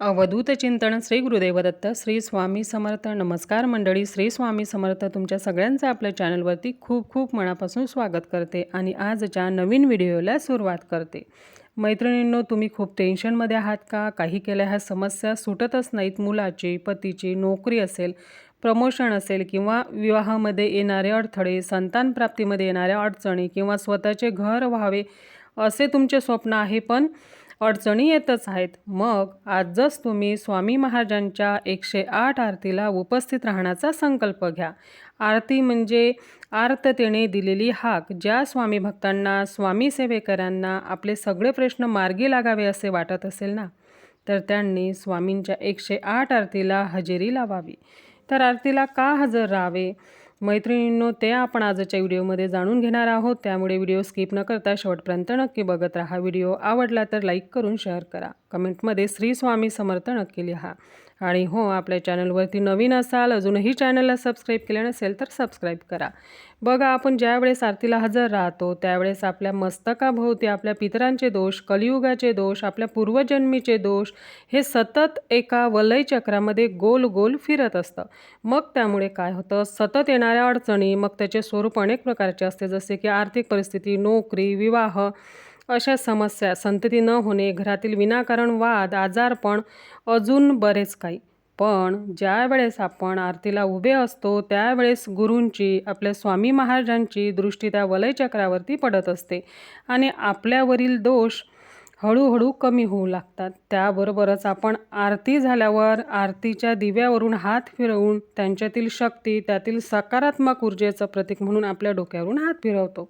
अवधूत चिंतन श्री गुरुदेव दत्त श्री स्वामी समर्थ. नमस्कार मंडळी, श्री स्वामी समर्थ तुमच्या सगळ्यांचं आपल्या चॅनलवरती खूप खूप मनापासून स्वागत करते आणि आजच्या नवीन व्हिडिओला सुरुवात करते. मैत्रिणींनो, तुम्ही खूप टेन्शनमध्ये आहात का? काही केल्या ह्या समस्या सुटतच नाहीत. मुलाची, पतीची, नोकरी असेल, प्रमोशन असेल किंवा विवाहामध्ये येणारे अडथळे, संतान प्राप्तीमध्ये येणाऱ्या अडचणी किंवा स्वतःचे घर व्हावे असे तुमचे स्वप्न आहे, पण अडचणी येतच आहेत. मग आजच तुम्ही स्वामी महाराजांच्या 108 आरतीला उपस्थित राहण्याचा संकल्प घ्या. आरती म्हणजे आर्ततेने दिलेली हाक. ज्या स्वामी भक्तांना, स्वामी सेवेकरांना आपले सगळे प्रश्न मार्गी लागावे असे वाटत असेल ना, तर त्यांनी स्वामींच्या 108 आरतीला हजेरी लावावी. तर आरतीला का हजर राहावे मैत्रिणींनो, ते आपण आजच्या व्हिडिओमध्ये जाणून घेणार आहोत. त्यामुळे व्हिडिओ स्किप न करता शेवटपर्यंत नक्की बघत राहा. व्हिडिओ आवडला तर लाईक करून शेअर करा. कमेंटमध्ये श्री स्वामी समर्थ नक्की लिहा. आणि हो, आपल्या चॅनलवरती नवीन असाल, अजूनही चॅनलला सबस्क्राईब केले नसेल तर सबस्क्राईब करा. बघा, आपण ज्यावेळेस आरतीला हजर राहतो त्यावेळेस आपल्या मस्तकाभोवती आपल्या पितरांचे दोष, कलियुगाचे दोष, आपल्या पूर्वजन्मीचे दोष हे सतत एका वलय चक्रामध्ये गोल गोल फिरत असतं. मग त्यामुळे काय होतं, सतत येणाऱ्या अडचणी, मग त्याचे स्वरूप अनेक प्रकारचे असते, जसे की आर्थिक परिस्थिती, नोकरी, विवाह, अशा समस्या, संतती न होणे, घरातील विनाकारण वाद, आजारपण, अजून बरेच काही. पण ज्या वेळेस आपण आरतीला उभे असतो त्यावेळेस गुरूंची, आपल्या स्वामी महाराजांची दृष्टी त्या वलयचक्रावरती पडत असते आणि आपल्यावरील दोष हळूहळू कमी होऊ लागतात. त्याबरोबरच आपण आरती झाल्यावर आरतीच्या दिव्यावरून हात फिरवून त्यांच्यातील शक्ती, त्यातील सकारात्मक ऊर्जेचं प्रतीक म्हणून आपल्या डोक्यावरून हात फिरवतो.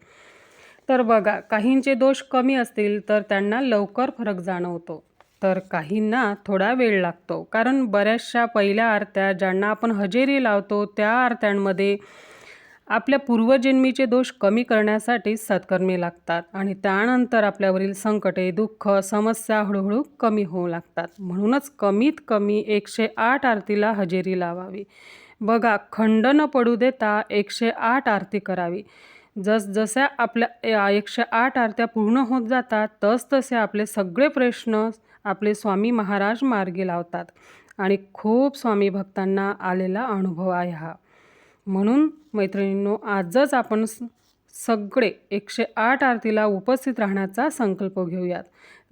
तर बघा, काहींचे दोष कमी असतील तर त्यांना लवकर फरक जाणवतो, तर काहींना थोडा वेळ लागतो. कारण बऱ्याचशा पहिल्या आरत्या ज्यांना आपण हजेरी लावतो त्या आरत्यांमध्ये आपल्या पूर्वजन्मीचे दोष कमी करण्यासाठी सत्कर्मी लागतात आणि त्यानंतर आपल्यावरील संकटे, दुःख, समस्या हळूहळू कमी होऊ लागतात. म्हणूनच कमीत कमी 108 आरतीला हजेरी लावावी. बघा, खंड न पडू देता 108 आरती करावी. जसजशा आपल्या 108 आरत्या पूर्ण होत जातात तसतसे आपले सगळे प्रश्न आपले स्वामी महाराज मार्गी लावतात आणि खूप स्वामी भक्तांना आलेला अनुभव आहे हा. म्हणून मैत्रिणींनो, आजच आपण सगळे 108 आरतीला उपस्थित राहण्याचा संकल्प घेऊयात.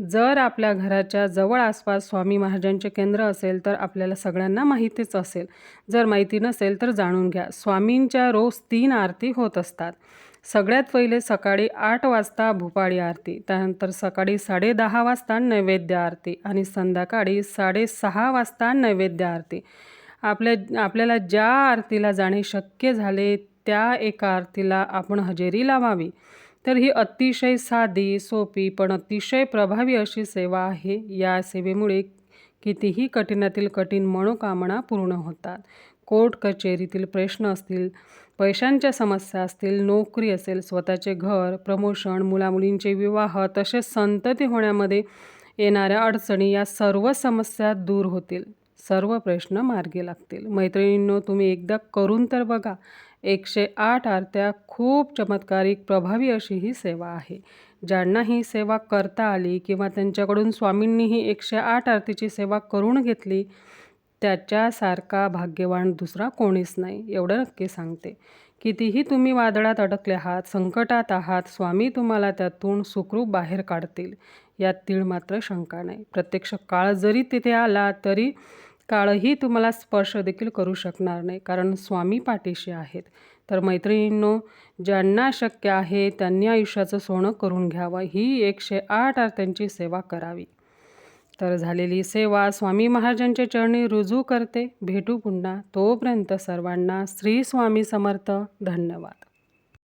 जर आपल्या घराच्या जवळ आसपास स्वामी महाराजांचे केंद्र असेल तर आपल्याला सगळ्यांना माहितीच असेल. जर माहिती नसेल तर जाणून घ्या. स्वामींच्या रोज 3 आरती होत असतात. सगळ्यात पहिले सकाळी 8 वाजता भूपाळी आरती, त्यानंतर सकाळी 10:30 वाजता नैवेद्य आरती आणि संध्याकाळी 6:30 वाजता नैवेद्य आरती. आपल्याला ज्या आरतीला जाणे शक्य झाले त्या एका आरतीला आपण हजेरी लावावी. तर ही अतिशय साधी, सोपी पण अतिशय प्रभावी अशी सेवा आहे. या सेवेमुळे कितीही कठीणातील कठीण मनोकामना पूर्ण होतात. कोर्ट कचेरीतील प्रश्न असतील, पैशांच्या समस्या असतील, नोकरी असेल, स्वतःचे घर, प्रमोशन, मुलामुलींचे विवाह, तसेच संतती होण्यामध्ये येणाऱ्या अडचणी, या सर्व समस्या दूर होतील. सर्व प्रश्न मार्गी लागतील. मैत्रिणींनो, तुम्ही एकदा करून तर बघा. 108 आरत्या खूप चमत्कारिक, प्रभावी अशी ही सेवा आहे. ज्यांना ही सेवा करता आली किंवा त्यांच्याकडून स्वामींनी ही 108 आरतीची सेवा करून घेतली, त्याच्यासारखा भाग्यवान दुसरा कोणीच नाही, एवढं नक्की सांगते. कितीही तुम्ही वादळात अडकले आहात, संकटात आहात, स्वामी तुम्हाला त्यातून सुखरूप बाहेर काढतील, यात तीळ मात्र शंका नाही. प्रत्यक्ष काळ जरी तिथे आला तरी काळही तुम्हाला स्पर्श देखील करू शकणार नाही, कारण स्वामी पाठीशी आहेत. तर मैत्रिणींनो, ज्यांना शक्य आहे त्यांनी आयुष्याचं सोनं करून घ्यावं. ही 108 आरत्यांची सेवा करावी. तर झालेली सेवा स्वामी महाराजांच्या चरणी रुजू करते. भेटू पुन्हा. तोपर्यंत सर्वांना श्री स्वामी समर्थ. धन्यवाद.